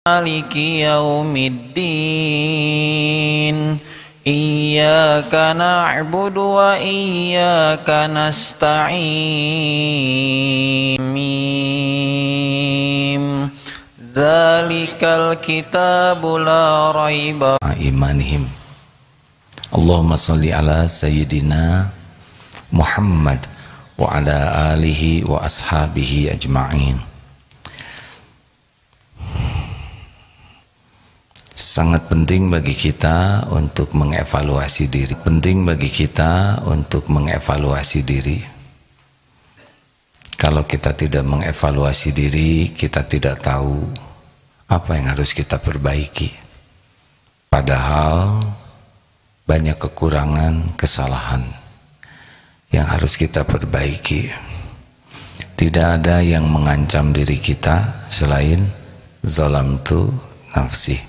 maliki yaumiddin. Iyyaka na'budu wa iyyaka nasta'in. Zalikal kitabu la raiba imanihim. Allahumma salli ala sayyidina Muhammad wa ala alihi wa ashabihi ajma'in. Sangat penting bagi kita untuk mengevaluasi diri. Penting bagi kita untuk mengevaluasi diri. Kalau kita tidak mengevaluasi diri, kita tidak tahu apa yang harus kita perbaiki. Padahal banyak kekurangan, kesalahan yang harus kita perbaiki. Tidak ada yang mengancam diri kita selain zalamtu nafsi,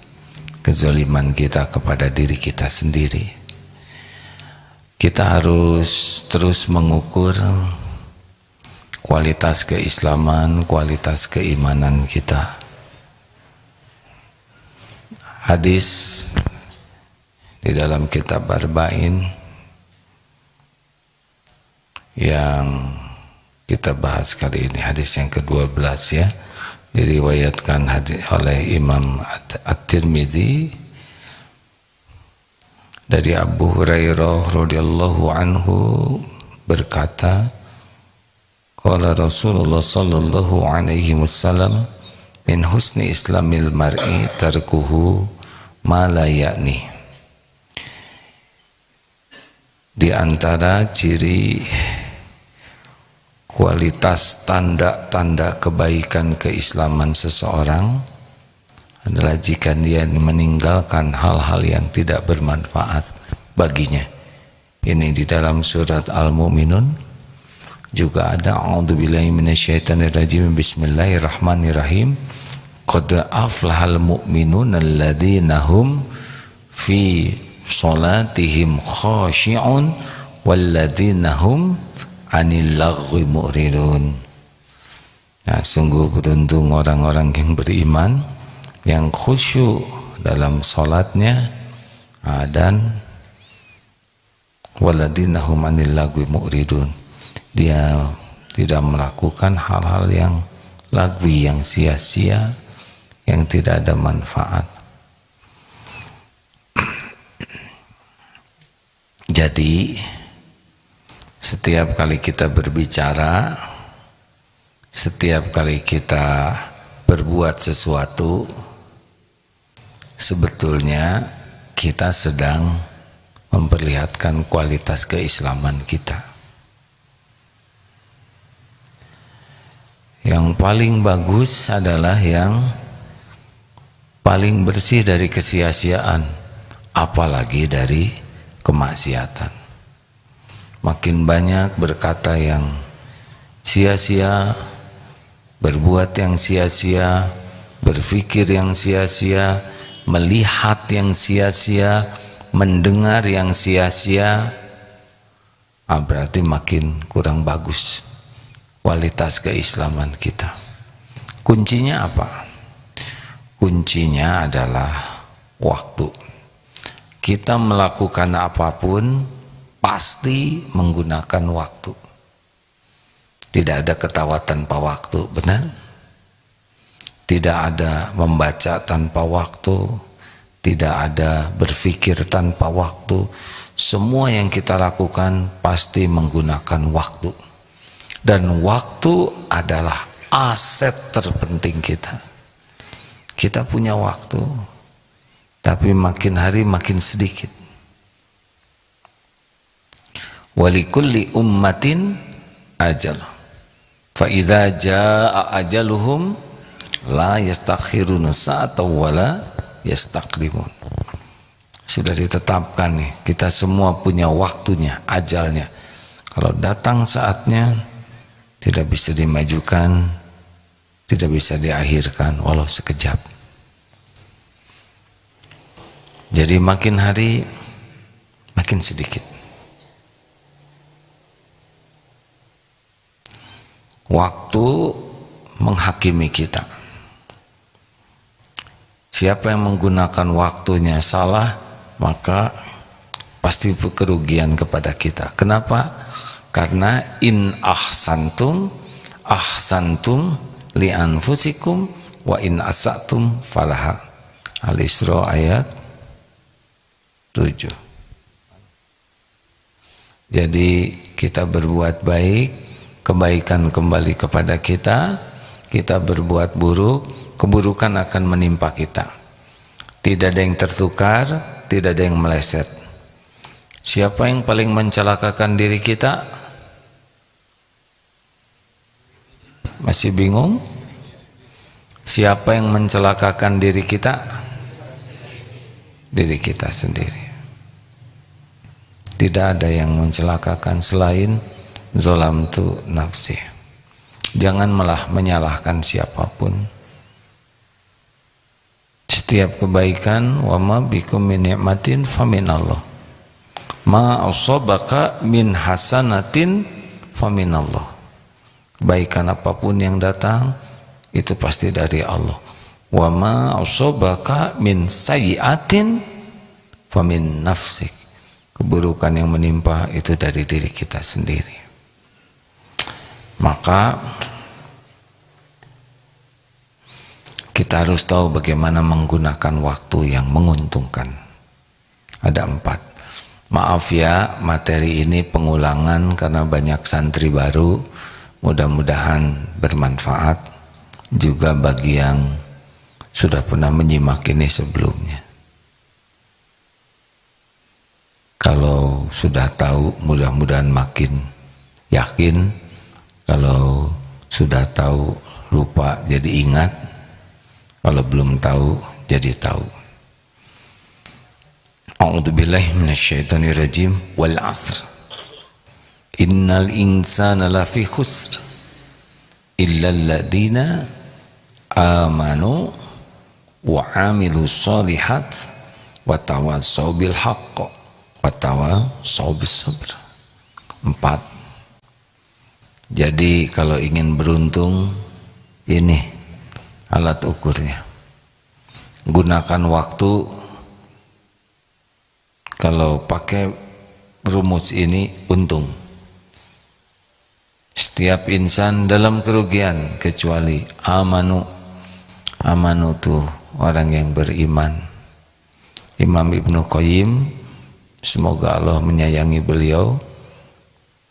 kezaliman kita kepada diri kita sendiri. Kita harus terus mengukur kualitas keislaman, kualitas keimanan kita. Hadis di dalam kitab Arba'in yang kita bahas kali ini, hadis yang ke-12 ya, diriwayatkan oleh Imam At-Tirmidzi dari Abu Hurairah radhiyallahu anhu berkata, qala Rasulullah sallallahu alaihi wasallam, min husni islamil mar'i tarkuhu ma la ya'ni. Di antara ciri kualitas tanda-tanda kebaikan keislaman seseorang adalah jika dia meninggalkan hal-hal yang tidak bermanfaat baginya. Ini di dalam surat Al-Mu'minun juga ada, a'udzubillahi minasyaitonirrajim, bismillahirrahmanirrahim, qad aflahal mu'minun alladzina hum fi sholatihim khashi'un walladzina hum anil laghwi mu'ridun. Nah, sungguh beruntung orang-orang yang beriman yang khusyuk dalam sholatnya, dan walladzina hum anil laghwi mu'ridun, dia tidak melakukan hal-hal yang lagwi, yang sia-sia, yang tidak ada manfaat. Jadi setiap kali kita berbicara, setiap kali kita berbuat sesuatu, sebetulnya kita sedang memperlihatkan kualitas keislaman kita. Yang paling bagus adalah yang paling bersih dari kesia-siaan, apalagi dari kemaksiatan. Makin banyak berkata yang sia-sia, berbuat yang sia-sia, berpikir yang sia-sia, melihat yang sia-sia, mendengar yang sia-sia, berarti makin kurang bagus kualitas keislaman kita. Kuncinya apa? Kuncinya adalah waktu. Kita melakukan apapun pasti menggunakan waktu. Tidak ada ketawa tanpa waktu, benar? Tidak ada membaca tanpa waktu, tidak ada berpikir tanpa waktu. Semua yang kita lakukan pasti menggunakan waktu. Dan waktu adalah aset terpenting kita. Kita punya waktu, tapi makin hari makin sedikit. Walikulli ummatin ajal, fa idza jaa ajaluhum la yastakhiruna sa'atan wala yastaqdimun. Sudah ditetapkan nih, kita semua punya waktunya, ajalnya. Kalau datang saatnya, tidak bisa dimajukan, tidak bisa diakhirkan walau sekejap. Jadi makin hari makin sedikit. Waktu menghakimi kita. Siapa yang menggunakan waktunya salah, maka pasti kerugian kepada kita. Kenapa? Karena in ahsantum li anfusikum wa in asatum falaha. Al-Isra ayat 7. Jadi kita berbuat baik, kebaikan kembali kepada kita. Kita berbuat buruk, keburukan akan menimpa kita. Tidak ada yang tertukar, tidak ada yang meleset. Siapa yang paling mencelakakan diri kita? Masih bingung? Siapa yang mencelakakan diri kita? Diri kita sendiri. Tidak ada yang mencelakakan selain zalamtu nafsi. Jangan malah menyalahkan siapapun. Setiap kebaikan, wa ma bikum min ni'matin faminallah. Ma asabaka min hasanatin faminallah. Kebaikan apapun yang datang itu pasti dari Allah. Wa ma asabaka min sayyi'atin famin nafsik. Keburukan yang menimpa itu dari diri kita sendiri. Maka kita harus tahu bagaimana menggunakan waktu yang menguntungkan. Ada 4. Maaf ya, materi ini pengulangan karena banyak santri baru. Mudah-mudahan bermanfaat juga bagi yang sudah pernah menyimak ini sebelumnya. Kalau sudah tahu, mudah-mudahan makin yakin. Kalau sudah tahu, lupa jadi ingat. Kalau belum tahu, jadi tahu. A'udzubillahi minasyaitonirrajim. Wal 'asr. Innal insana lafi khusr illa alladziina amanu wa 'amilus shalihat wa tawassaw bil haqq wa tawassaw bis sabr. 4. Jadi kalau ingin beruntung, ini alat ukurnya. Gunakan waktu. Kalau pakai rumus ini untung. Setiap insan dalam kerugian kecuali amanu. Amanu itu orang yang beriman. Imam Ibnu Qayyim, semoga Allah menyayangi beliau,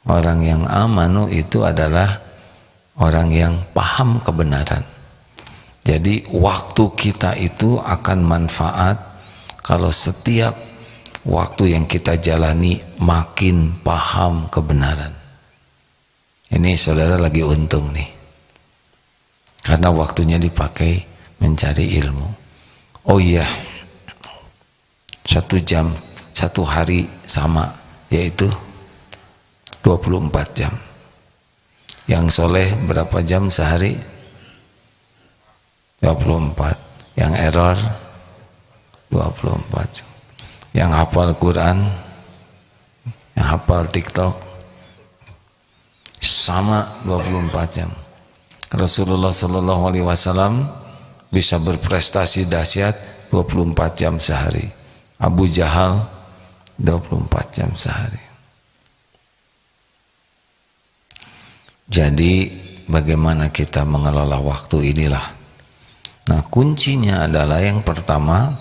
orang yang amanu itu adalah orang yang paham kebenaran. Jadi waktu kita itu akan manfaat kalau setiap waktu yang kita jalani makin paham kebenaran. Ini saudara lagi untung nih, karena waktunya dipakai mencari ilmu. Oh iya, 1 jam, 1 hari sama, yaitu 24 jam. Yang soleh berapa jam sehari? 24. Yang error 24 jam. Yang hafal Quran, yang hafal TikTok sama 24 jam. Rasulullah SAW bisa berprestasi dahsyat 24 jam sehari. Abu Jahal 24 jam sehari. Jadi bagaimana kita mengelola waktu inilah. Nah, kuncinya adalah yang pertama,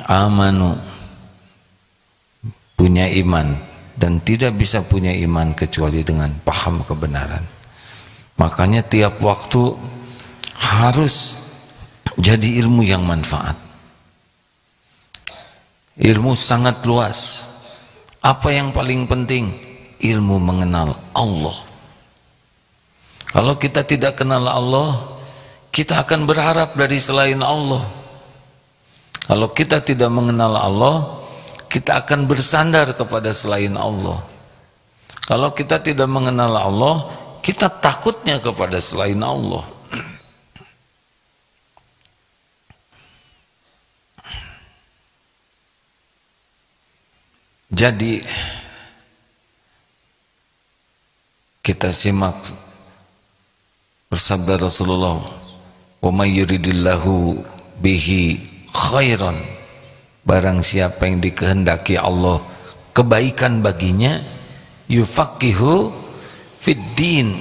amanu, punya iman, dan tidak bisa punya iman kecuali dengan paham kebenaran. Makanya tiap waktu harus jadi ilmu yang manfaat. Ilmu sangat luas. Apa yang paling penting? Ilmu mengenal Allah. Kalau kita tidak kenal Allah, kita akan berharap dari selain Allah. Kalau kita tidak mengenal Allah, kita akan bersandar kepada selain Allah. Kalau kita tidak mengenal Allah, kita takutnya kepada selain Allah. Jadi kita simak bersabda Rasulullah, "Wa may yuridillahu bihi khairan, barang siapa yang dikehendaki Allah kebaikan baginya, yufaqihu fid din,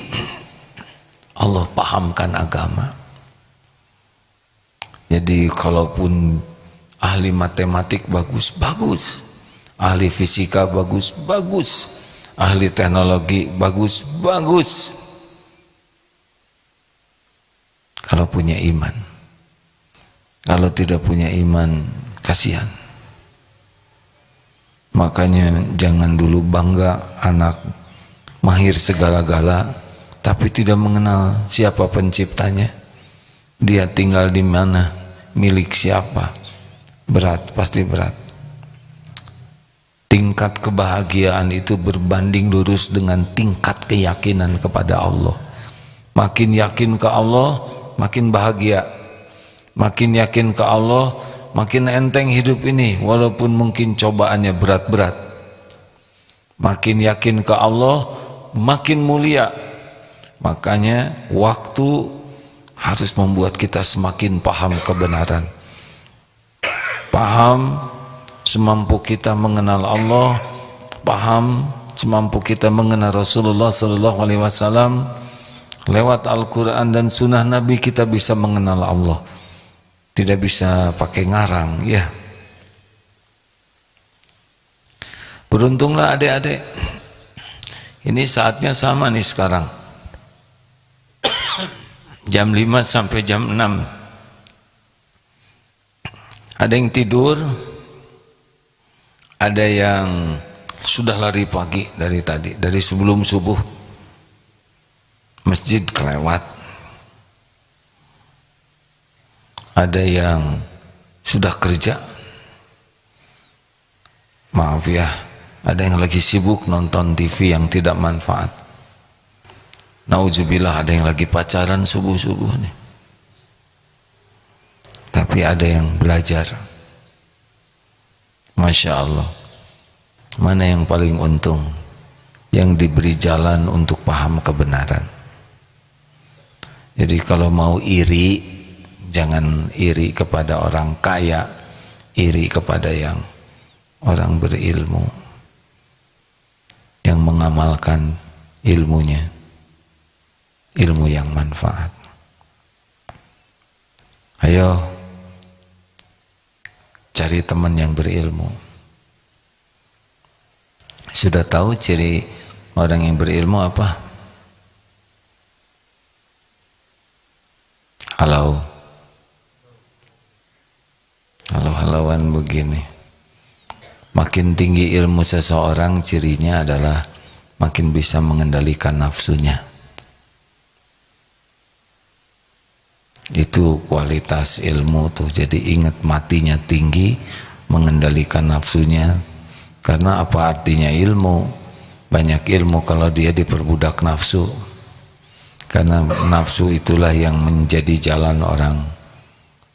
Allah pahamkan agama. Jadi kalaupun ahli matematik bagus, ahli fisika bagus, ahli teknologi bagus, kalau punya iman. Kalau tidak punya iman, kasihan. Makanya jangan dulu bangga anak mahir segala-gala tapi tidak mengenal siapa penciptanya, dia tinggal di mana, milik siapa. Berat, pasti berat. Tingkat kebahagiaan itu berbanding lurus dengan tingkat keyakinan kepada Allah. Makin yakin ke Allah, makin bahagia. Makin yakin ke Allah, makin enteng hidup ini, walaupun mungkin cobaannya berat-berat. Makin yakin ke Allah, makin mulia. Makanya waktu harus membuat kita semakin paham kebenaran. Paham semampu kita mengenal Allah, paham semampu kita mengenal Rasulullah SAW. Lewat Al-Quran dan Sunnah Nabi kita bisa mengenal Allah. Tidak bisa pakai ngarang, ya. Beruntunglah adik-adik. Ini saatnya sama nih sekarang. Jam 5 sampai jam 6. Ada yang tidur, ada yang sudah lari pagi dari tadi, dari sebelum subuh. Masjid kelewat. Ada yang sudah kerja, maaf ya, ada yang lagi sibuk nonton TV yang tidak manfaat. Nauzubillah, ada yang lagi pacaran subuh-subuh nih. Tapi ada yang belajar. Masya Allah. Mana yang paling untung? Yang diberi jalan untuk paham kebenaran. Jadi kalau mau iri, jangan iri kepada orang kaya, iri kepada yang orang berilmu, yang mengamalkan ilmunya, ilmu yang manfaat. Ayo cari teman yang berilmu. Sudah tahu ciri orang yang berilmu apa? Halau-halauan begini. Makin tinggi ilmu seseorang, cirinya adalah makin bisa mengendalikan nafsunya. Itu kualitas ilmu tuh. Jadi ingat, matinya tinggi, mengendalikan nafsunya. Karena apa artinya ilmu? Banyak ilmu kalau dia diperbudak nafsu. Karena nafsu itulah yang menjadi jalan orang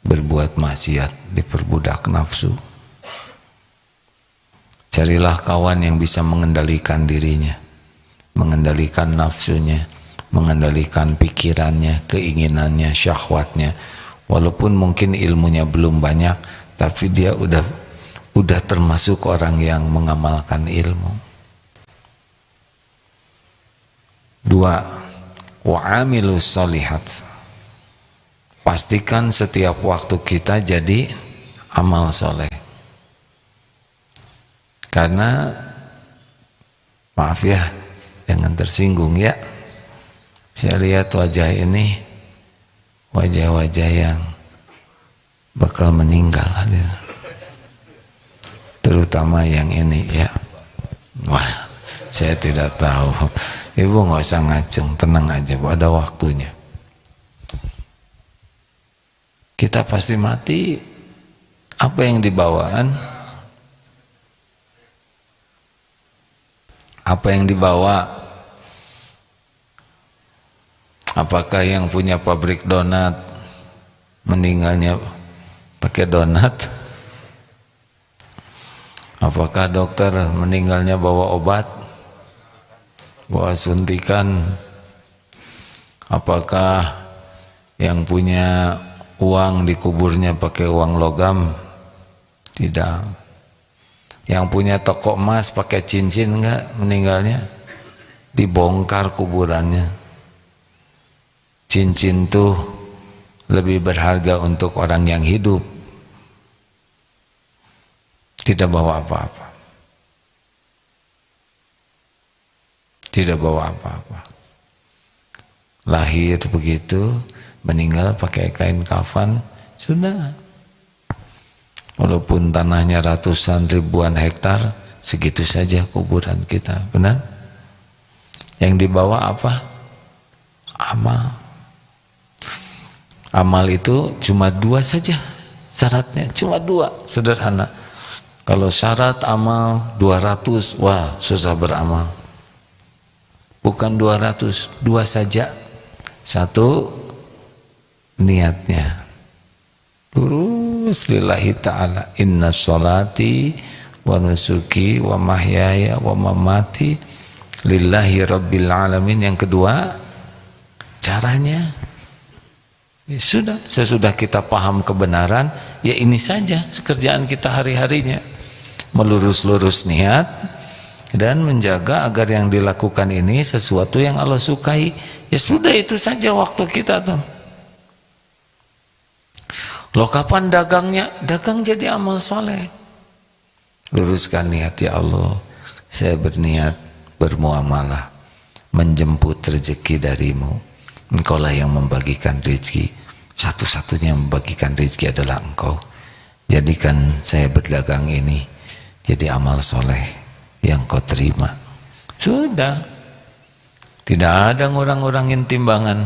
berbuat maksiat, diperbudak nafsu. Carilah kawan yang bisa mengendalikan dirinya, mengendalikan nafsunya, mengendalikan pikirannya, keinginannya, syahwatnya. Walaupun mungkin ilmunya belum banyak, tapi dia udah termasuk orang yang mengamalkan ilmu. 2. Wa'amilus sholihat. Pastikan setiap waktu kita jadi amal soleh. Karena maaf ya, jangan tersinggung ya. Saya lihat wajah ini wajah-wajah yang bakal meninggal, terutama yang ini ya. Wah, saya tidak tahu. Ibu nggak usah ngacung, tenang aja, ada waktunya. Kita pasti mati. Apa yang dibawaan? Apa yang dibawa? Apakah yang punya pabrik donat meninggalnya pakai donat? Apakah dokter meninggalnya bawa obat, bawa suntikan? Apakah yang punya uang dikuburnya pakai uang logam? Tidak. Yang punya toko emas pakai cincin enggak meninggalnya? Dibongkar kuburannya. Cincin tuh lebih berharga untuk orang yang hidup. Tidak bawa apa-apa. Tidak bawa apa-apa. Lahir begitu, meninggal pakai kain kafan, sudah. Walaupun tanahnya ratusan ribuan hektar, segitu saja kuburan kita, benar? Yang dibawa apa? Amal. Amal itu cuma 2 saja syaratnya, cuma 2, sederhana. Kalau syarat amal 200, wah susah beramal. Bukan 200, 2 saja. 1, niatnya lurus lillahi ta'ala. Inna sholati wa nusuki wa mahyaya wa mamati lillahi rabbil alamin. Yang kedua, caranya ya sudah, sesudah kita paham kebenaran, ya ini saja kerjaan kita hari-harinya, melurus-lurus niat dan menjaga agar yang dilakukan ini sesuatu yang Allah sukai. Ya sudah, itu saja waktu kita tuh. Loh, kapan dagangnya? Dagang jadi amal soleh. Luruskan niat, ya Allah, saya berniat bermuamalah, menjemput rezeki darimu. Engkaulah yang membagikan rezeki. Satu-satunya yang membagikan rezeki adalah Engkau. Jadikan saya berdagang ini jadi amal soleh yang Kau terima. Sudah. Tidak ada ngurang-ngurangin timbangan.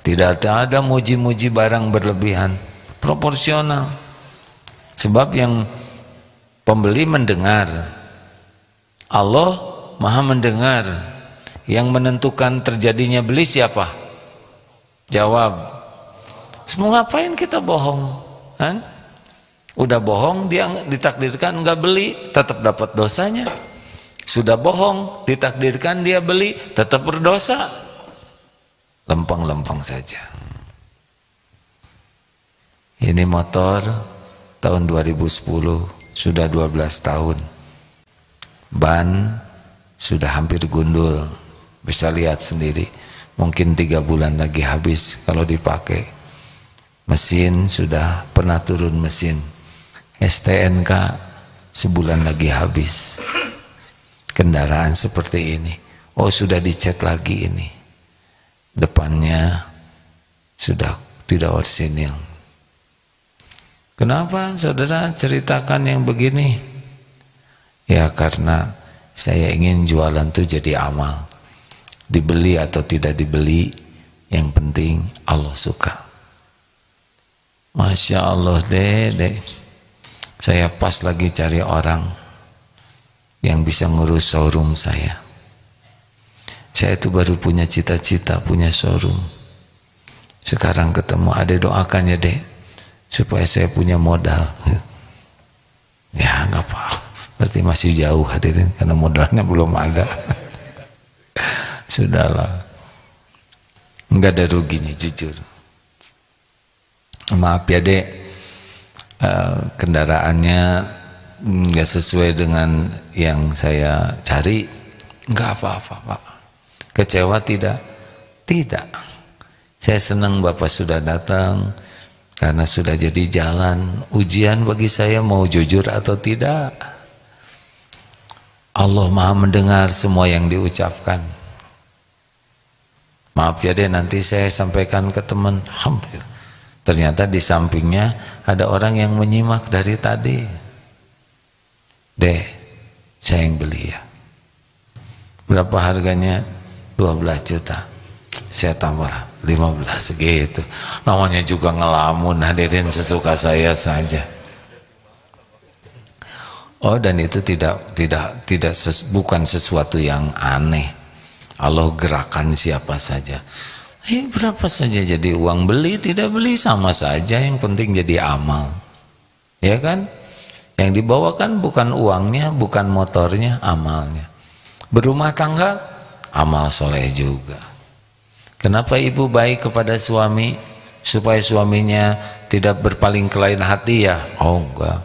Tidak ada muji-muji barang berlebihan. Proporsional. Sebab yang pembeli mendengar, Allah Maha mendengar. Yang menentukan terjadinya beli siapa? Jawab. Semua ngapain kita bohong? Kan? Udah bohong, dia ditakdirkan enggak beli, tetap dapat dosanya. Sudah bohong, ditakdirkan dia beli, tetap berdosa. Lempeng-lempeng saja. Ini motor tahun 2010, sudah 12 tahun. Ban sudah hampir gundul, bisa lihat sendiri. Mungkin 3 bulan lagi habis kalau dipakai. Mesin sudah pernah turun mesin. STNK sebulan lagi habis. Kendaraan seperti ini, oh sudah dicat lagi ini. Depannya sudah tidak orsinil. Kenapa saudara ceritakan yang begini? Ya karena saya ingin jualan itu jadi amal. Dibeli atau tidak dibeli, yang penting Allah suka. Masya Allah dek. Saya pas lagi cari orang yang bisa ngurus showroom saya. Saya itu baru punya cita-cita punya showroom. Sekarang ketemu, ada doakan ya dek, supaya saya punya modal. Ya nggak apa, berarti masih jauh hadirin, karena modalnya belum ada. Sudahlah, nggak ada ruginya jujur. Maaf ya dek, kendaraannya nggak sesuai dengan yang saya cari. Nggak apa-apa Pak. Kecewa tidak? Tidak. Saya senang Bapak sudah datang, karena sudah jadi jalan ujian bagi saya mau jujur atau tidak. Allah Maha mendengar semua yang diucapkan. Maaf ya deh, nanti saya sampaikan ke teman. Alhamdulillah, ternyata di sampingnya ada orang yang menyimak dari tadi. Deh, saya yang beli ya. Berapa harganya? 12 juta. Saya tambah 15 gitu. Namanya juga ngelamun hadirin, sesuka saya saja. Oh, dan itu bukan sesuatu yang aneh. Allah gerakan siapa saja. Berapa saja jadi uang, beli tidak beli sama saja, yang penting jadi amal. Ya kan? Yang dibawakan bukan uangnya, bukan motornya, amalnya. Berumah tangga, amal soleh juga. Kenapa ibu baik kepada suami? Supaya suaminya tidak berpaling ke lain hati ya? Oh enggak.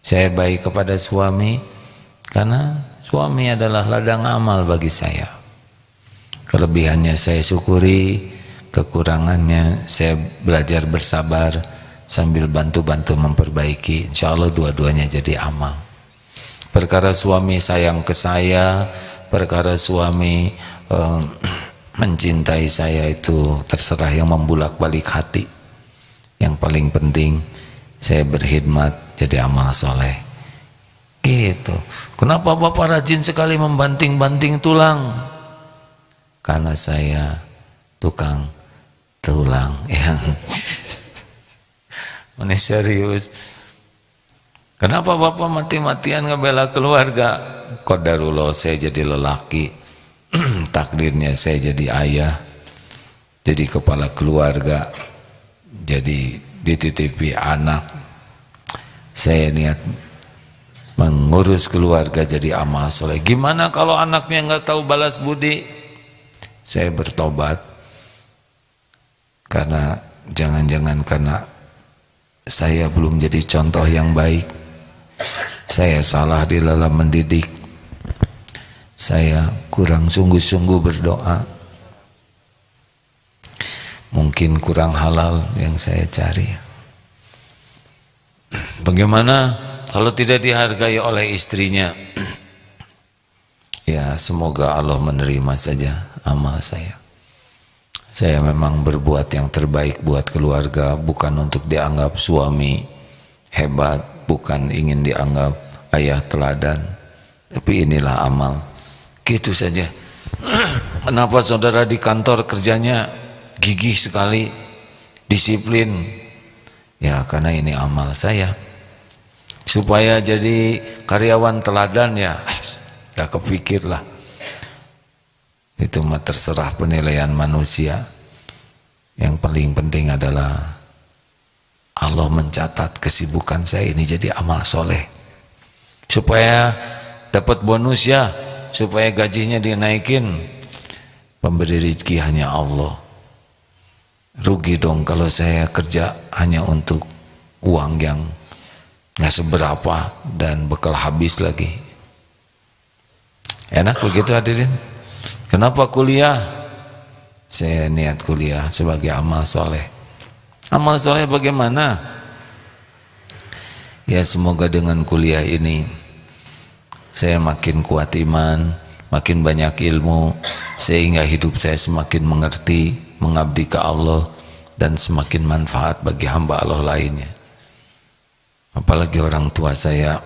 Saya baik kepada suami karena suami adalah ladang amal bagi saya. Kelebihannya saya syukuri, kekurangannya saya belajar bersabar sambil bantu-bantu memperbaiki. Insya Allah dua-duanya jadi amal. Perkara suami sayang ke saya, perkara suami mencintai saya, itu terserah, yang membulak-balik hati. Yang paling penting saya berkhidmat jadi amal soleh. Gitu. Kenapa Bapak rajin sekali membanting-banting tulang? Karena saya tukang tulang yang ini serius. Kenapa Bapak mati-matian ngebela keluarga? Qadarullah saya jadi lelaki, takdirnya saya jadi ayah, jadi kepala keluarga, jadi dititipi anak. Saya niat mengurus keluarga jadi amal soleh. Gimana kalau anaknya nggak tahu balas budi? Saya bertobat, karena jangan-jangan karena saya belum jadi contoh yang baik, saya salah di dalam mendidik, saya kurang sungguh-sungguh berdoa, mungkin kurang halal yang saya cari. Bagaimana kalau tidak dihargai oleh istrinya? Ya semoga Allah menerima saja amal saya. Saya memang berbuat yang terbaik buat keluarga, bukan untuk dianggap suami hebat, bukan ingin dianggap ayah teladan, tapi inilah amal. Gitu saja. Kenapa saudara di kantor kerjanya gigih sekali, disiplin? Ya karena ini amal saya. Supaya jadi karyawan teladan ya gak kepikirlah. Itu mah terserah penilaian manusia. Yang paling penting adalah Allah mencatat kesibukan saya ini jadi amal soleh. Supaya dapat bonus ya, supaya gajinya dinaikin. Pemberi rezeki hanya Allah. Rugi dong kalau saya kerja hanya untuk uang yang nggak seberapa dan bekal habis lagi. Enak begitu hadirin? Kenapa kuliah? Saya niat kuliah sebagai amal soleh. Amal soleh bagaimana? Ya semoga dengan kuliah ini saya makin kuat iman, makin banyak ilmu, sehingga hidup saya semakin mengerti, mengabdi ke Allah, dan semakin manfaat bagi hamba Allah lainnya. Apalagi orang tua saya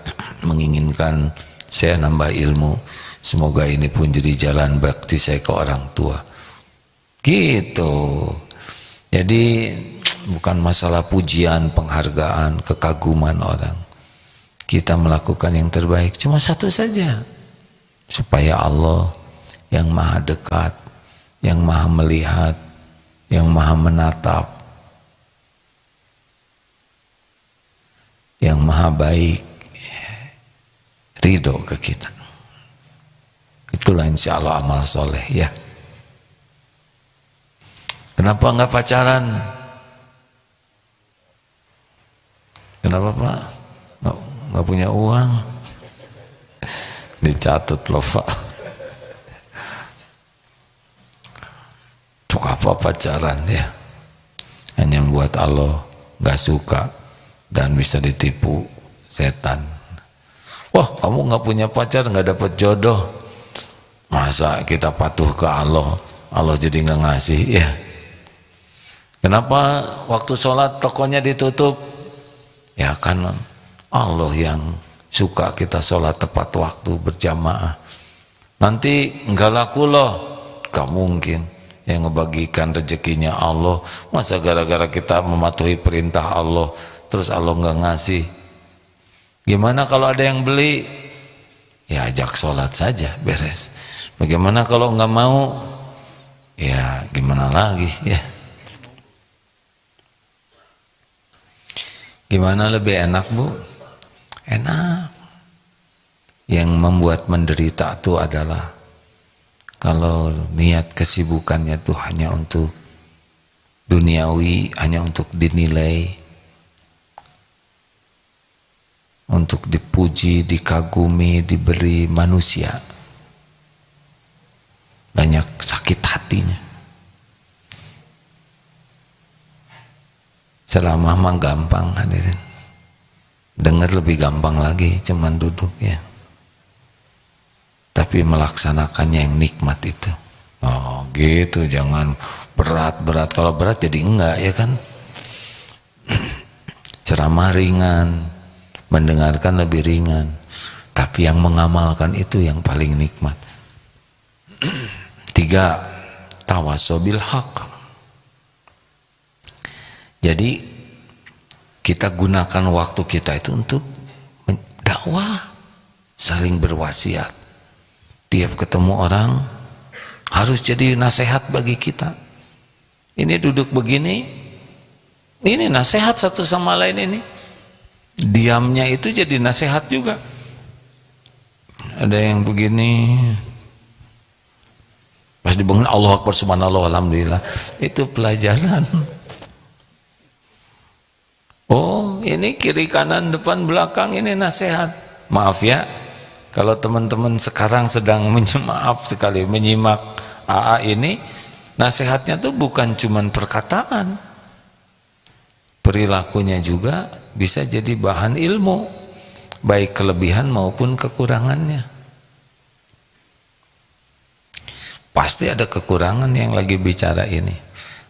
menginginkan saya nambah ilmu. Semoga ini pun jadi jalan bakti saya ke orang tua. Gitu. Jadi bukan masalah pujian, penghargaan, kekaguman orang. Kita melakukan yang terbaik cuma satu saja. Supaya Allah yang maha dekat, yang maha melihat, yang maha menatap, yang maha baik, ridho ke kita. Itulah insya Allah amal soleh ya. Kenapa nggak pacaran? Kenapa Pak? Nggak punya uang? Dicatat loh Pak. Untuk apa pacaran ya? Hanya membuat Allah nggak suka dan bisa ditipu setan. Wah kamu nggak punya pacar, nggak dapat jodoh. Masa kita patuh ke Allah, Allah jadi nggak ngasih ya? Kenapa waktu sholat tokonya ditutup? Ya kan Allah yang suka kita sholat tepat waktu berjamaah. Nanti nggak laku loh, gak mungkin. Yang ngebagikan rezekinya Allah. Masa gara-gara kita mematuhi perintah Allah terus Allah nggak ngasih? Gimana kalau ada yang beli? Ya ajak sholat saja, beres. Bagaimana kalau nggak mau? Ya gimana lagi ya? Gimana lebih enak Bu? Enak. Yang membuat menderita itu adalah kalau niat kesibukannya itu hanya untuk duniawi, hanya untuk dinilai, untuk dipuji, dikagumi, diberi manusia. Banyak sakit hatinya. Ceramah mah gampang hadirin. Dengar lebih gampang lagi, cuman duduk ya. Tapi melaksanakannya yang nikmat itu. Oh gitu, jangan berat-berat. Kalau berat jadi enggak ya kan. Ceramah ringan, mendengarkan lebih ringan. Tapi yang mengamalkan itu yang paling nikmat. 3. Tawasobil haq. Jadi kita gunakan waktu kita itu untuk dakwah, saling berwasiat. Tiap ketemu orang harus jadi nasihat bagi kita. Ini duduk begini, ini nasihat satu sama lain ini. Diamnya itu jadi nasihat juga. Ada yang begini, pas dibangun Allahu Akbar subhanallah alhamdulillah, itu pelajaran. Oh ini kiri kanan depan belakang ini nasihat. Maaf ya kalau teman-teman sekarang sedang maaf sekali menyimak AA ini, nasihatnya tuh bukan cuman perkataan, perilakunya juga bisa jadi bahan ilmu, baik kelebihan maupun kekurangannya. Pasti ada kekurangan yang lagi bicara ini.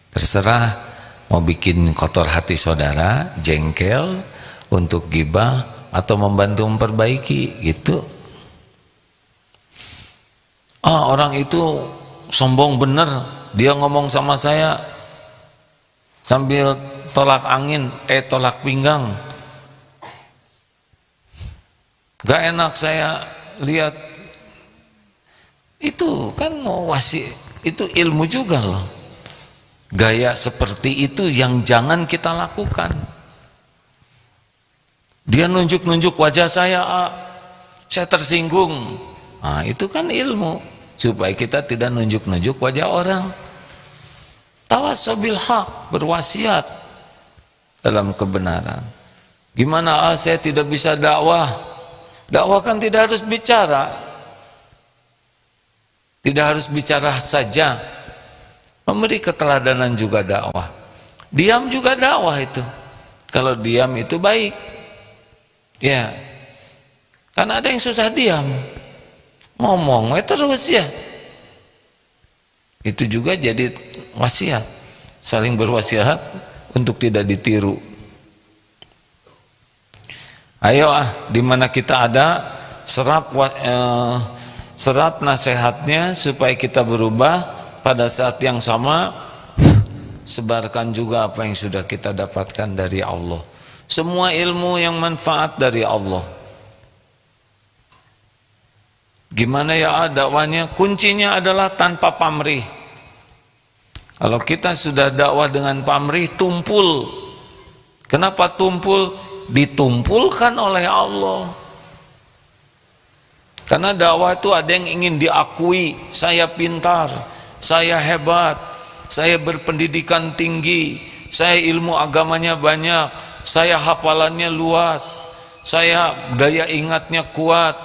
Terserah mau bikin kotor hati saudara, jengkel, untuk gibah atau membantu memperbaiki gitu. Orang itu sombong bener, dia ngomong sama saya sambil tolak angin, tolak pinggang. Gak enak saya lihat. Itu kan itu ilmu juga loh. Gaya seperti itu yang jangan kita lakukan. Dia nunjuk-nunjuk wajah saya tersinggung. Itu kan ilmu, supaya kita tidak nunjuk-nunjuk wajah orang. Tawasobil haq, berwasiat dalam kebenaran. Gimana saya tidak bisa dakwah? Dakwah kan tidak harus bicara. Tidak harus bicara saja. Memberi keteladanan juga dakwah. Diam juga dakwah itu. Kalau diam itu baik. Ya. Karena ada yang susah diam. Ngomong terus ya. Itu juga jadi wasiat. Saling berwasiat untuk tidak ditiru. Ayo di mana kita ada, serap nasihatnya supaya kita berubah. Pada saat yang sama sebarkan juga apa yang sudah kita dapatkan dari Allah. Semua ilmu yang manfaat dari Allah. Gimana ya dakwahnya? Kuncinya adalah tanpa pamrih. Kalau kita sudah dakwah dengan pamrih, tumpul. Kenapa tumpul? Ditumpulkan oleh Allah. Karena dakwah itu ada yang ingin diakui, saya pintar, saya hebat, saya berpendidikan tinggi, saya ilmu agamanya banyak, saya hafalannya luas, saya daya ingatnya kuat,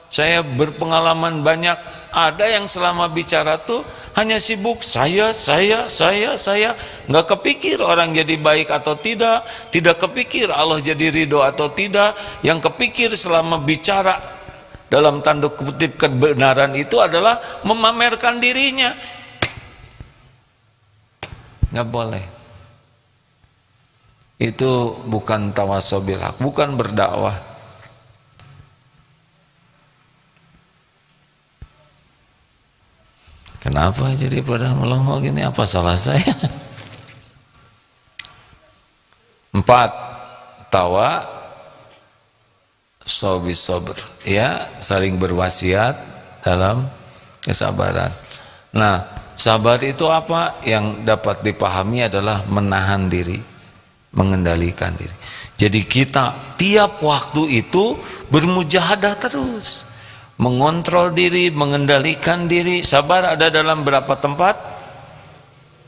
saya berpengalaman banyak. Ada yang selama bicara tuh hanya sibuk saya, nggak kepikir orang jadi baik atau tidak kepikir Allah jadi ridho atau tidak. Yang kepikir selama bicara dalam tanda kutip kebenaran itu adalah memamerkan dirinya. Nggak boleh. Itu bukan tawasobil haq, bukan berdakwah. Kenapa jadi pada melongo gini? Apa salah saya? 4. Tawa sobis sabr, ya, saling berwasiat dalam kesabaran. Nah, sabar itu apa? Yang dapat dipahami adalah menahan diri, mengendalikan diri. Jadi kita tiap waktu itu bermujahadah terus, mengontrol diri, mengendalikan diri. Sabar ada dalam berapa tempat?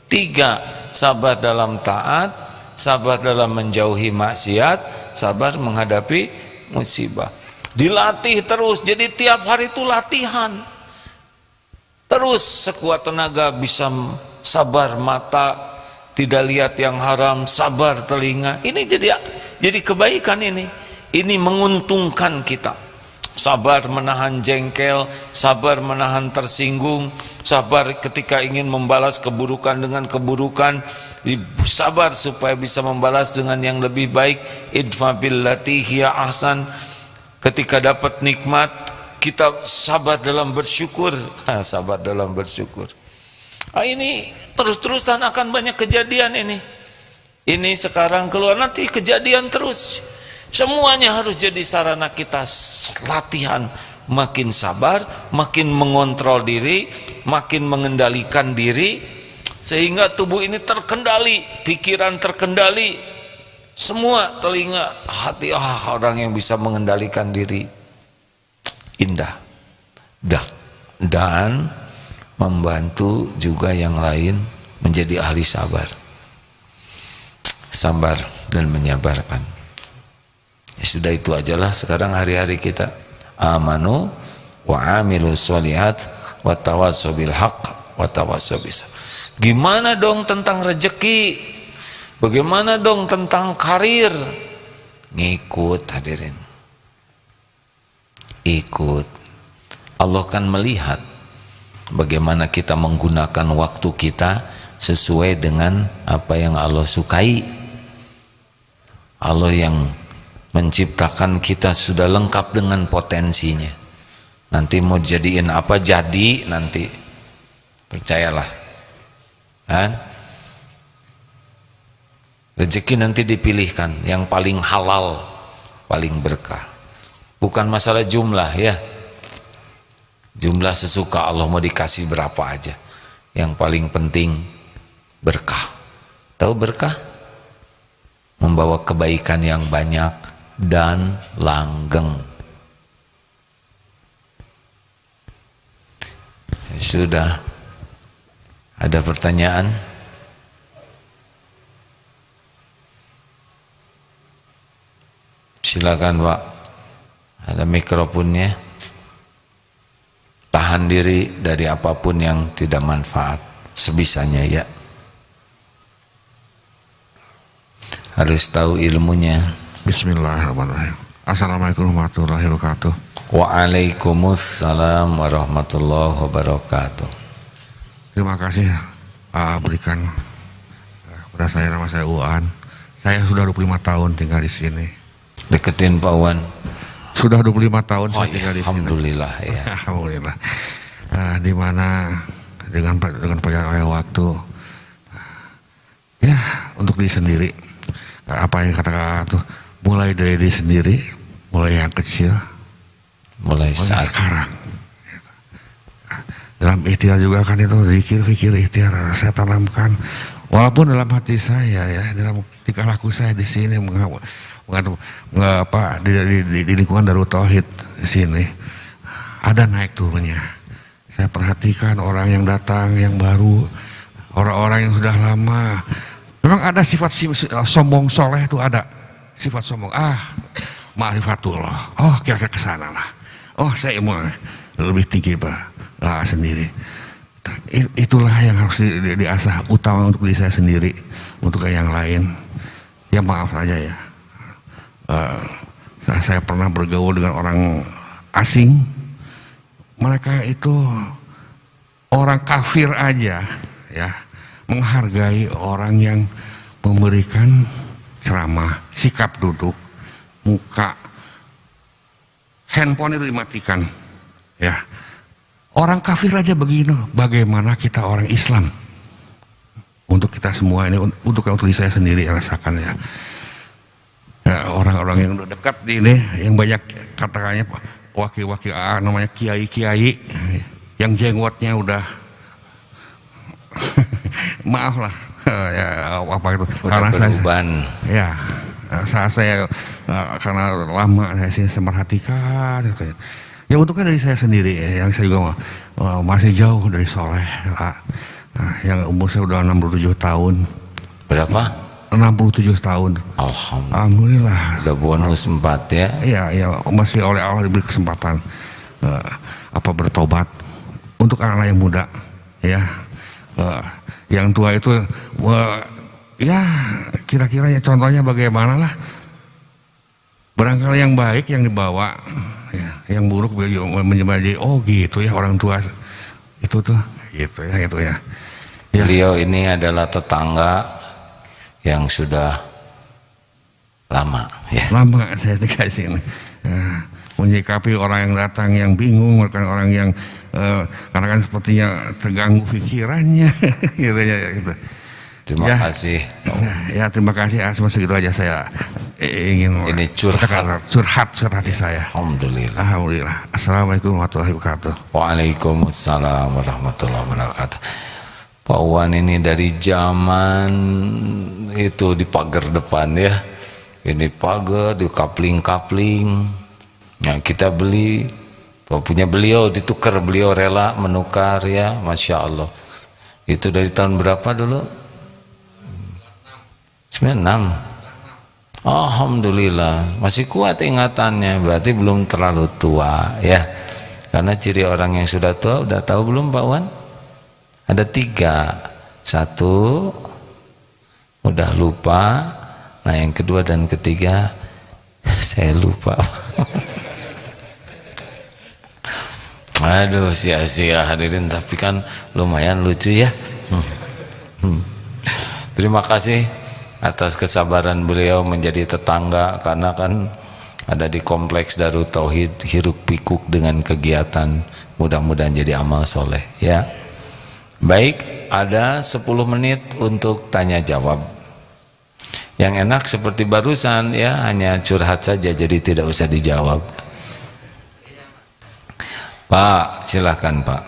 3. Sabar dalam taat, sabar dalam menjauhi maksiat, sabar menghadapi musibah. Dilatih terus, jadi tiap hari itu latihan. Terus sekuat tenaga bisa sabar mata, tidak lihat yang haram, sabar telinga. Ini jadi kebaikan ini. Ini menguntungkan kita. Sabar menahan jengkel, sabar menahan tersinggung, sabar ketika ingin membalas keburukan dengan keburukan, sabar supaya bisa membalas dengan yang lebih baik. Idfa billati hiya ahsan. Ketika dapat nikmat, kita sabar dalam bersyukur. Sabar dalam bersyukur. Ini terus-terusan akan banyak kejadian ini. Ini sekarang keluar, nanti kejadian terus. Semuanya harus jadi sarana kita latihan. Makin sabar, makin mengontrol diri, makin mengendalikan diri, sehingga tubuh ini terkendali, pikiran terkendali, semua, telinga, hati. Orang yang bisa mengendalikan diri indah. Dan membantu juga yang lain menjadi ahli sabar. Sabar dan menyabarkan. Ya sudah, itu ajalah sekarang hari-hari kita. Amanu wa amilu sholihat wa tawassaw bil haqq wa tawassaw bis sabr. Gimana dong tentang rezeki? Bagaimana dong tentang karir? Ngikut, hadirin. Ikut. Allah kan melihat bagaimana kita menggunakan waktu kita sesuai dengan apa yang Allah sukai. Allah yang menciptakan kita sudah lengkap dengan potensinya. Nanti mau jadiin apa jadi nanti. Percayalah. Kan? Rezeki nanti dipilihkan yang paling halal, paling berkah. Bukan masalah jumlah ya. Jumlah sesuka Allah, mau dikasih berapa aja. Yang paling penting berkah. Tahu berkah? Membawa kebaikan yang banyak dan langgeng. Sudah. Ada pertanyaan? Silakan Pak, ada mikrofonnya. Tahan diri dari apapun yang tidak manfaat sebisanya ya. Harus tahu ilmunya. Bismillahirrahmanirrahim. Assalamualaikum warahmatullahi wabarakatuh. Waalaikumsalam warahmatullahi wabarakatuh. Terima kasih berikan kepada saya, nama saya Uan. Saya sudah 25 tahun tinggal di sini. Deketin Pak Wan. Sudah 25 tahun saya tinggal di sini. Alhamdulillah ya. Alhamdulillah. Di mana dengan perjalanan waktu, ya untuk diri sendiri. Apa yang kata tuh, mulai dari diri sendiri, mulai yang kecil, mulai saat sekarang. Dalam ikhtiar juga kan itu zikir, fikir, ikhtiar saya tanamkan. Walaupun dalam hati saya ya, dalam tingkah laku saya di sini di lingkungan Darut Tauhid di sini ada naik turunnya. Saya perhatikan orang yang datang, yang baru, orang-orang yang sudah lama. Memang ada sifat sombong soleh itu ada sifat sombong. Ma'rifatullah. Oh kira-kira kesana lah. Oh saya mau lebih tinggi sendiri. Itulah yang harus diasah, utama untuk diri saya sendiri, untuk yang lain. Ya maaf saja ya. Saya pernah bergaul dengan orang asing. Mereka itu orang kafir aja ya, menghargai orang yang memberikan ceramah, sikap duduk, muka, handphone itu dimatikan ya. Orang kafir aja begini, bagaimana kita orang Islam? Untuk kita semua ini, untuk diri saya sendiri rasakan ya. Orang-orang yang udah dekat di ini, yang banyak katakannya wakil-wakil namanya kiai-kiai, yang jenggotnya udah maaf lah ya apa itu karena saya karena lama saya memperhatikan gitu. Ya untuknya dari saya sendiri ya, yang saya juga masih jauh dari soleh yang umur saya udah 67 tahun. Berapa? 67 tahun. Alhamdulillah. Udah bonus 4 ya. Iya, masih oleh Allah diberi kesempatan bertobat untuk anak-anak yang muda ya. Yang tua itu ya kira-kira ya contohnya bagaimana lah. Barangkali yang baik yang dibawa ya, yang buruk menjadi gitu ya orang tua itu tuh gitu ya itu ya. Beliau ini adalah tetangga yang sudah lama ya. Lama saya dikasih ini. Menyikapi orang yang datang yang bingung, bukan orang yang karena kan sepertinya terganggu pikirannya gitu ya gitu. Terima kasih. Ya terima kasih. Segitu aja saya ingin ini curhat hati saya. Alhamdulillah. Assalamualaikum warahmatullahi wabarakatuh. Waalaikumsalam warahmatullahi wabarakatuh. Pak Wan ini dari zaman itu di pagar depan ya. Ini pagar di kapling-kapling. Yang kita beli, punya beliau ditukar, beliau rela menukar ya, Masya Allah. Itu dari tahun berapa dulu? 96. Alhamdulillah masih kuat ingatannya, berarti belum terlalu tua ya. Karena ciri orang yang sudah tua udah tahu belum Pak Wan? Ada 3. 1 udah lupa. Nah yang kedua dan ketiga saya lupa. Aduh sia-sia hadirin, tapi kan lumayan lucu ya. Terima kasih atas kesabaran beliau menjadi tetangga, karena kan ada di kompleks Darut Tauhid, hiruk pikuk dengan kegiatan, mudah-mudahan jadi amal soleh ya. Baik, ada 10 menit untuk tanya jawab. Yang enak seperti barusan ya, hanya curhat saja, jadi tidak usah dijawab. Pak, silahkan Pak.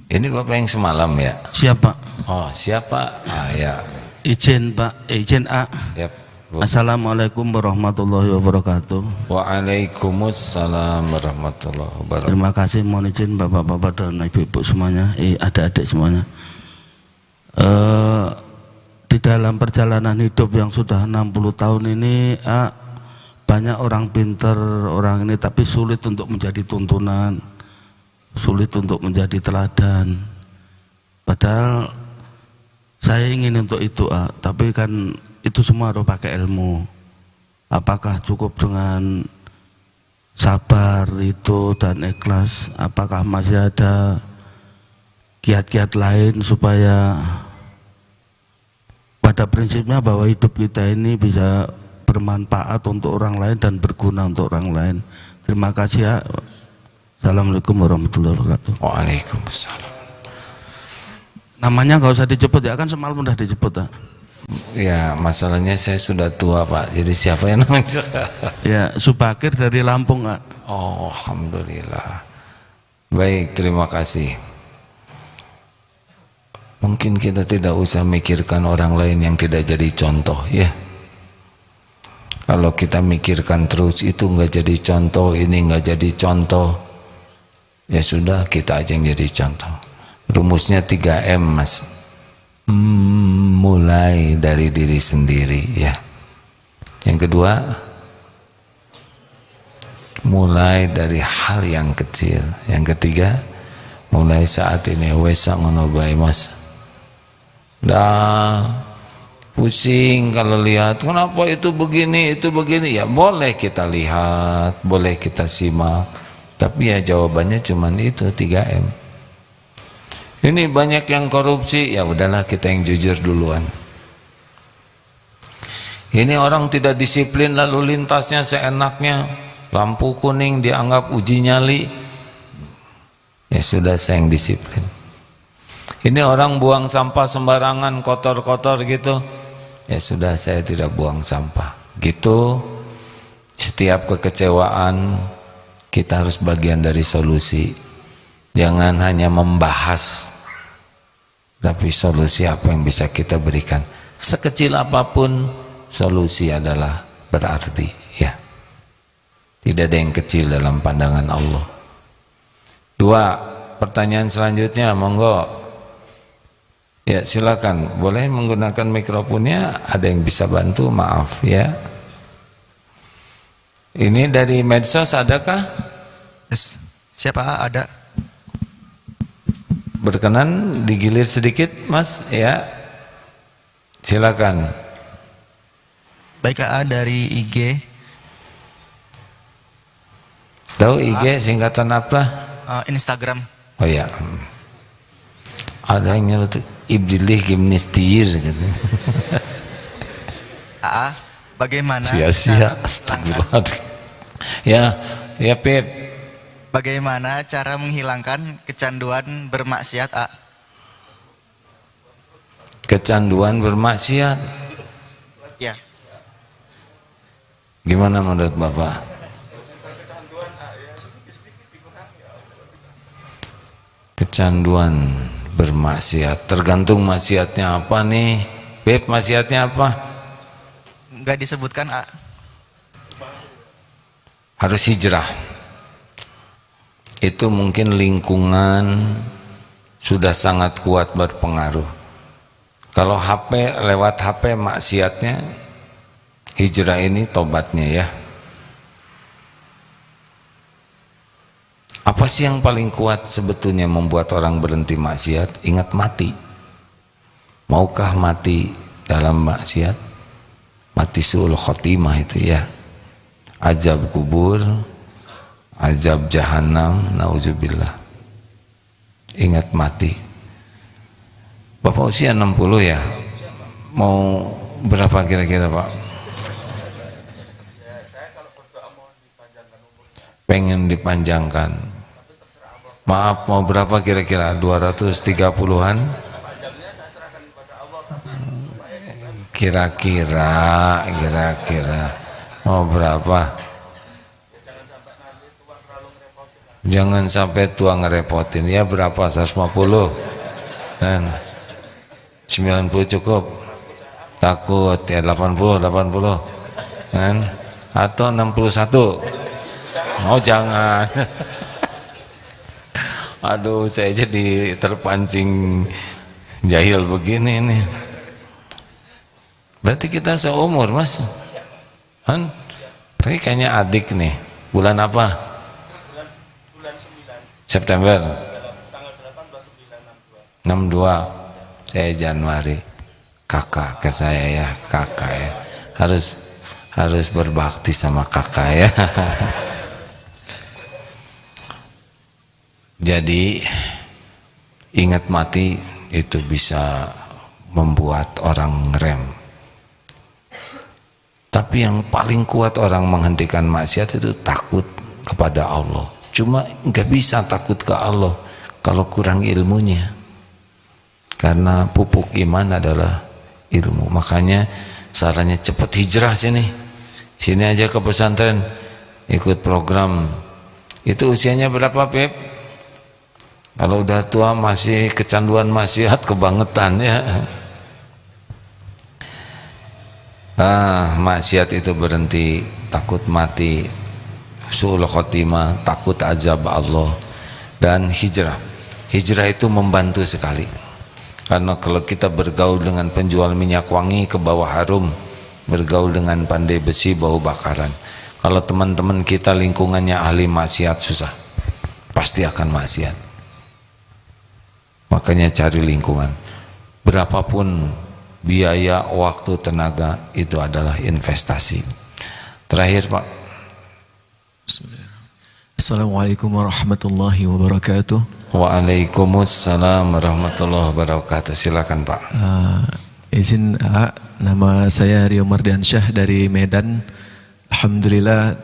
Ini Bapak yang semalam ya? Siapa? Oh siapa? Ya. Izin Pak, izin A. Yep. Assalamualaikum warahmatullahi wabarakatuh. Waalaikumsalam warahmatullahi wabarakatuh. Terima kasih, mohon izin bapak-bapak dan ibu-ibu semuanya, adik-adik semuanya. Di dalam perjalanan hidup yang sudah 60 tahun ini, banyak orang pintar, orang ini, tapi sulit untuk menjadi tuntunan, sulit untuk menjadi teladan. Padahal saya ingin untuk itu, tapi kan itu semua harus pakai ilmu. Apakah cukup dengan sabar itu dan ikhlas? Apakah masih ada kiat-kiat lain supaya pada prinsipnya bahwa hidup kita ini bisa bermanfaat untuk orang lain dan berguna untuk orang lain. Terima kasih ya. Assalamualaikum warahmatullahi wabarakatuh. Waalaikumsalam. Namanya nggak usah dijemput ya, kan semalam udah dijemput ya. Ya masalahnya saya sudah tua Pak, jadi siapa yang namanya? Ya Subakir dari Lampung Kak. Oh Alhamdulillah. Baik, terima kasih. Mungkin kita tidak usah mikirkan orang lain yang tidak jadi contoh ya. Kalau kita mikirkan terus itu nggak jadi contoh, ini nggak jadi contoh, ya sudah kita aja yang jadi contoh. Rumusnya 3M Mas. Mulai dari diri sendiri ya. Yang kedua, mulai dari hal yang kecil. Yang ketiga, mulai saat ini wesa ngono bae Mas. Dah pusing kalau lihat kenapa itu begini ya, boleh kita lihat, boleh kita simak, tapi ya jawabannya cuman itu 3M. Ini banyak yang korupsi, ya udahlah kita yang jujur duluan. Ini orang tidak disiplin lalu lintasnya seenaknya, lampu kuning dianggap uji nyali, ya sudah saya yang disiplin. Ini orang buang sampah sembarangan, kotor-kotor gitu, ya sudah saya tidak buang sampah. Gitu, setiap kekecewaan kita harus bagian dari solusi. Jangan hanya membahas, tapi solusi apa yang bisa kita berikan. Sekecil apapun solusi adalah berarti ya. Tidak ada yang kecil dalam pandangan Allah. 2, pertanyaan selanjutnya monggo. Ya silakan, boleh menggunakan mikrofonnya. Ada yang bisa bantu, maaf ya. Ini dari medsos adakah? Yes. Siapa ada? Berkenan digilir sedikit Mas ya. Silakan. Baik AA dari IG. Tahu IG singkatan apa? Instagram. Oh ya. Ada yang nyeletuk Ibdilih Gimnistir gitu. AA, bagaimana? Sia-sia, astagfirullah. Ya, ya Pip. Bagaimana cara menghilangkan kecanduan bermaksiat, A? Kecanduan bermaksiat. Ya. Gimana menurut Bapak? Kecanduan bermaksiat, tergantung maksiatnya apa nih. Beb, maksiatnya apa? Enggak disebutkan, A. Harus hijrah. Itu mungkin lingkungan sudah sangat kuat berpengaruh. Kalau lewat HP maksiatnya, hijrah ini tobatnya ya. Apa sih yang paling kuat sebetulnya membuat orang berhenti maksiat? Ingat mati. Maukah mati dalam maksiat? Mati su'ul khotimah itu ya. Azab kubur, azab jahanam, nauzubillah. Ingat mati. Bapak usia 60 ya? Mau berapa kira-kira Pak? Pengen dipanjangkan. Maaf, mau berapa kira-kira? 230-an? Kira-kira mau berapa? Jangan sampai tua ngerepotin. Ya berapa? 150 kan? 90 cukup? Takut ya 80 kan? Atau 61? Oh jangan. Aduh, saya jadi terpancing jahil begini nih. Berarti kita seumur Mas kan? Tapi kayaknya adik nih. Bulan apa? Bulan 9 September tanggal 8 62. Saya Januari. Kakak ke saya ya, kakak ya. Harus berbakti sama kakak ya. Jadi ingat mati itu bisa membuat orang ngerem. Tapi yang paling kuat orang menghentikan maksiat itu takut kepada Allah. Cuma nggak bisa takut ke Allah kalau kurang ilmunya. Karena pupuk iman adalah ilmu. Makanya sarannya cepat hijrah sini. Sini aja ke pesantren, ikut program. Itu usianya berapa, Pep? Kalau udah tua masih kecanduan maksiat kebangetan ya. Maksiat itu berhenti, takut mati, su'ul khotimah, takut azab Allah, dan hijrah. Hijrah itu membantu sekali. Karena kalau kita bergaul dengan penjual minyak wangi ke bawah harum, bergaul dengan pandai besi bau bakaran. Kalau teman-teman kita lingkungannya ahli maksiat, susah, pasti akan maksiat. Makanya cari lingkungan. Berapapun biaya, waktu, tenaga, itu adalah investasi. Terakhir Pak. Assalamualaikum warahmatullahi wabarakatuh. Waalaikumsalam warahmatullahi wabarakatuh. Silakan Pak. Izin nama saya Rio Mardiansyah dari Medan. Alhamdulillah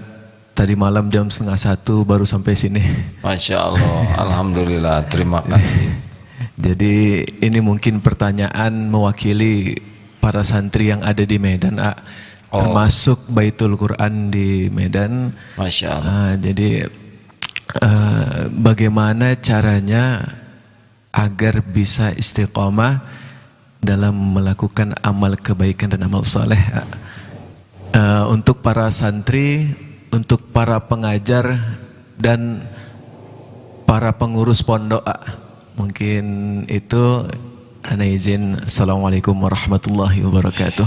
tadi malam jam 12:30 baru sampai sini. Masya Allah. Alhamdulillah. Terima kasih. Jadi ini mungkin pertanyaan mewakili para santri yang ada di Medan, termasuk Baitul Quran di Medan. Masya Allah. Jadi bagaimana caranya agar bisa istiqomah dalam melakukan amal kebaikan dan amal soleh? Untuk para santri, untuk para pengajar dan para pengurus pondok, mungkin itu ana izin. Assalamualaikum warahmatullahi wabarakatuh.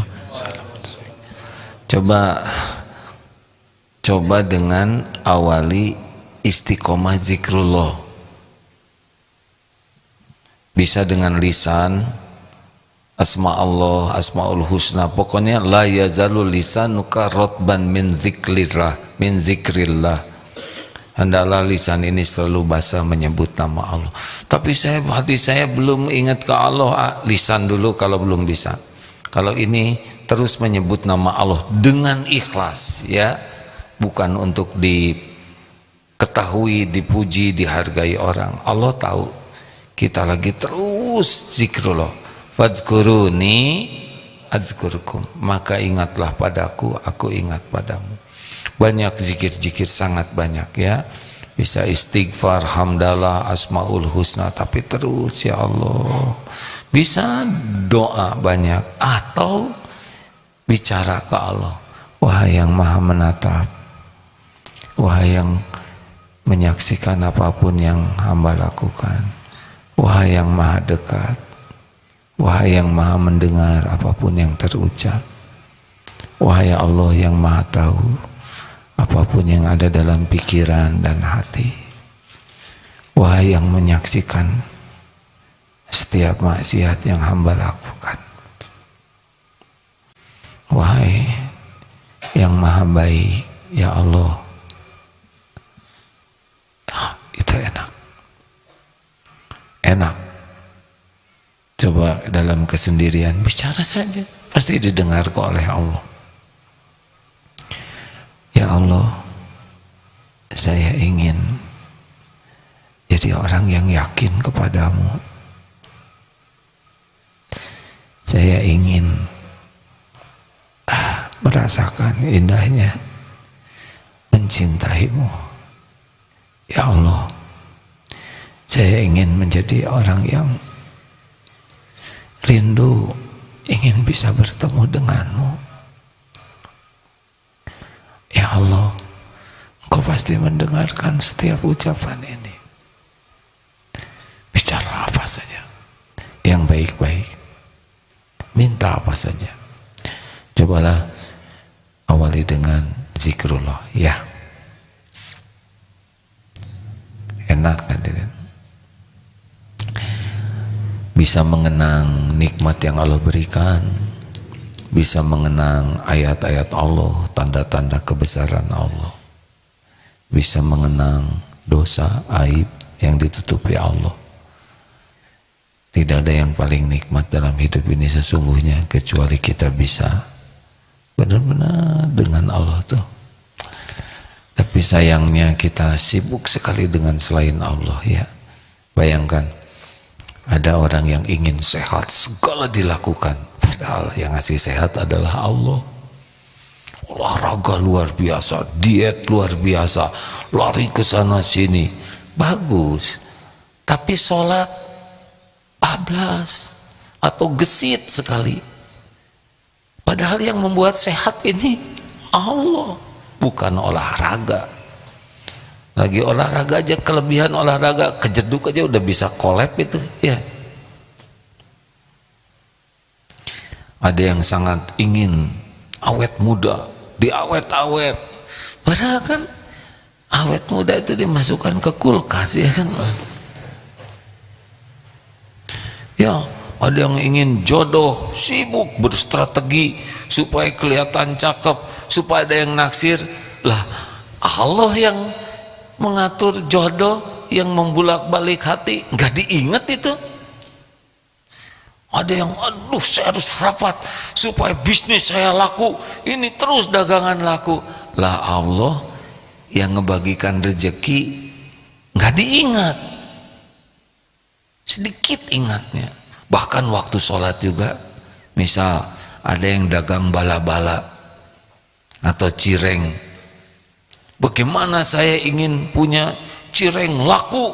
Coba dengan awali istiqomah zikrullah. Bisa dengan lisan, asma Allah, asmaul husna. Pokoknya la yazalul lisanuka rotban min zikrillah. Hendaklah lisan ini selalu basah menyebut nama Allah. Tapi hati saya belum ingat ke Allah. Lisan dulu kalau belum bisa. Kalau ini terus menyebut nama Allah dengan ikhlas, ya, bukan untuk diketahui, dipuji, dihargai orang. Allah tahu kita lagi terus zikrullah. Fadhkuruni adzkurkum, maka ingatlah padaku, aku ingat padamu. Banyak zikir-zikir, sangat banyak, ya. Bisa istighfar, hamdalah, asmaul husna, tapi terus ya Allah. Bisa doa banyak, atau bicara ke Allah. Wahai yang maha menatap, wahai yang menyaksikan apapun yang hamba lakukan, wahai yang maha dekat, wahai yang maha mendengar apapun yang terucap, wahai Allah yang maha tahu apapun yang ada dalam pikiran dan hati, wahai yang menyaksikan setiap maksiat yang hamba lakukan, wahai yang maha baik, ya Allah. Itu enak. Coba dalam kesendirian bicara saja, pasti didengar oleh Allah. Ya Allah, saya ingin jadi orang yang yakin kepadamu. Saya ingin merasakan indahnya mencintaimu. Ya Allah, saya ingin menjadi orang yang rindu, ingin bisa bertemu denganmu. Ya Allah, Engkau pasti mendengarkan setiap ucapan ini. Bicara apa saja yang baik-baik, minta apa saja. Cobalah awali dengan zikrullah, ya. Enak kan? Bisa mengenang nikmat yang Allah berikan, bisa mengenang ayat-ayat Allah, tanda-tanda kebesaran Allah, bisa mengenang dosa, aib yang ditutupi Allah. Tidak ada yang paling nikmat dalam hidup ini sesungguhnya kecuali kita bisa benar-benar dengan Allah tuh. Tapi sayangnya kita sibuk sekali dengan selain Allah, ya. Bayangkan ada orang yang ingin sehat, segala dilakukan, padahal yang ngasih sehat adalah Allah. Olahraga luar biasa, diet luar biasa, lari ke sana sini, bagus. Tapi sholat bablas atau gesit sekali. Padahal yang membuat sehat ini Allah, bukan olahraga. Lagi olahraga aja, kelebihan olahraga, kejeduk aja udah bisa kolab itu, ya. Ada yang sangat ingin awet muda, diawet-awet. Padahal kan awet muda itu dimasukkan ke kulkas, ya kan. Ya, ada yang ingin jodoh, sibuk berstrategi supaya kelihatan cakep, supaya ada yang naksir. Lah, Allah yang mengatur jodoh, yang membulak-balik hati, nggak diingat itu. Ada yang, aduh saya harus rapat supaya bisnis saya laku, ini terus dagangan laku. Lah Allah yang ngebagikan rezeki nggak diingat, sedikit ingatnya. Bahkan waktu sholat juga, misal ada yang dagang bala-bala atau cireng, bagaimana saya ingin punya cireng laku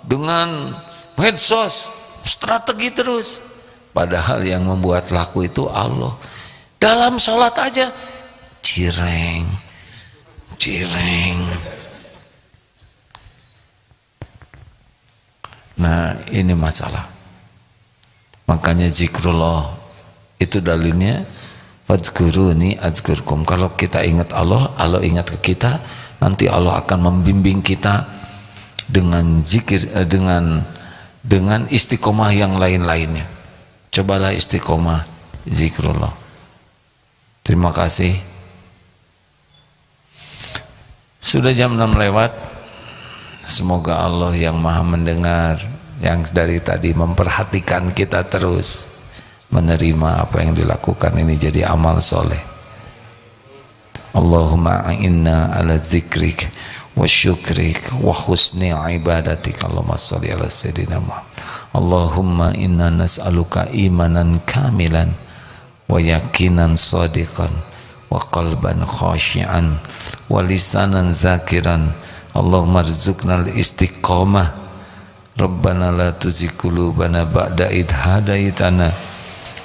dengan medsos, strategi terus. Padahal yang membuat laku itu Allah. Dalam sholat aja cireng. Nah ini masalah. Makanya zikrullah itu dalilnya fadzkuruni adzkurkum. Kalau kita ingat Allah, Allah ingat ke kita, nanti Allah akan membimbing kita dengan zikir, dengan istiqomah yang lain-lainnya. Cobalah istiqomah zikrullah. Terima kasih. Sudah jam 6 lewat. Semoga Allah yang maha mendengar, yang dari tadi memperhatikan kita terus, menerima apa yang dilakukan ini jadi amal soleh. Allahumma a'inna ala zikrik wa syukrik wa husni ibadatik. Allahumma salli ala sayyidina Muhammad. Allahumma inna nas'aluka imanan kamilan wa yakinan sadiqan wa qalban khashi'an wa lisanan zakiran. Allahumma rzuqnal istiqamah. Rabbana la tuzigh qulubana ba'da idh hadaitana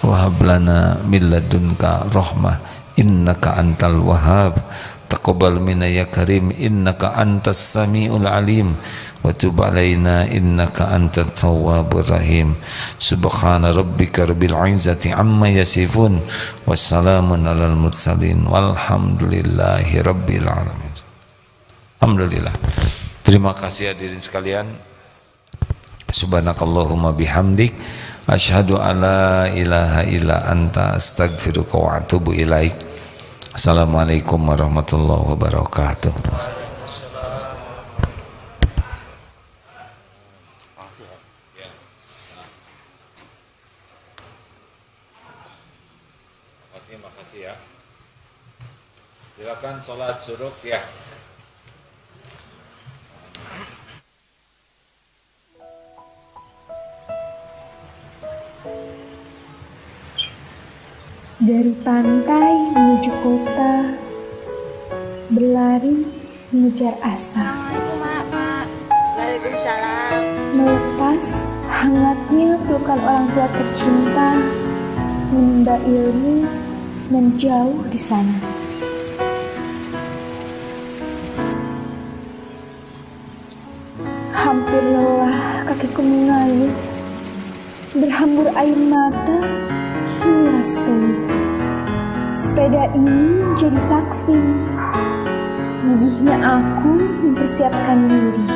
wa hab lana min ladunka rahmah innaka antal wahhab. Taqabbal minna ya karim innaka antas samiul alim wa tub alaina innaka antat tawwabur rahim. Subhana rabbika rabbil izzati amma yasifun wassalamun alal mursalin walhamdulillahi rabbil alamin. Alhamdulillah. Terima kasih hadirin sekalian. Subhanakallahumma bihamdik asyhadu alla ilaha illa anta astaghfiruka wa atubu ilaik. Assalamualaikum warahmatullahi wabarakatuh. Makasih ya. Silakan sholat suruk ya. Dari pantai menuju kota, berlari mengejar asa. Assalamualaikum Pak. Waalaikumsalam. Melepas hangatnya pelukan orang tua tercinta, menimba ilmu menjauh di sana. Hampir lelah kakiku mengayuh, berhambur air mata menguras peluh. Sepeda ini menjadi saksi, gigihnya aku mempersiapkan diri.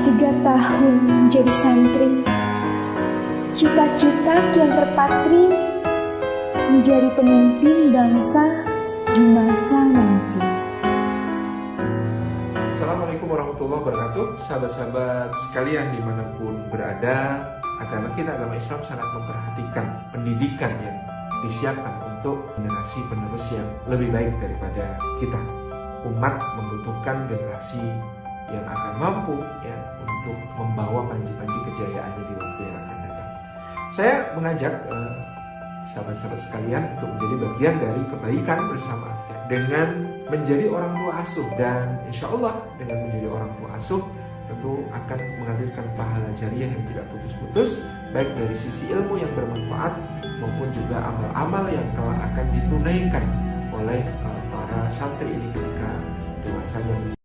3 tahun menjadi santri, cita-cita kian terpatri, menjadi pemimpin bangsa di masa nanti. Assalamualaikum warahmatullahi wabarakatuh. Sahabat-sahabat sekalian dimanapun berada, agama kita, agama Islam sangat memperhatikan pendidikan yang disiapkan untuk generasi penerus yang lebih baik daripada kita. Umat membutuhkan generasi yang akan mampu ya untuk membawa panji-panji kejayaannya di waktu yang akan datang. Saya mengajak sahabat-sahabat sekalian untuk menjadi bagian dari kebaikan bersama ya, dengan menjadi orang tua asuh, dan insya Allah dengan menjadi orang tua asuh tentu akan mengalirkan pahala jariah yang tidak putus-putus, baik dari sisi ilmu yang bermanfaat maupun juga amal-amal yang kelak akan ditunaikan oleh para santri ini ketika dewasanya.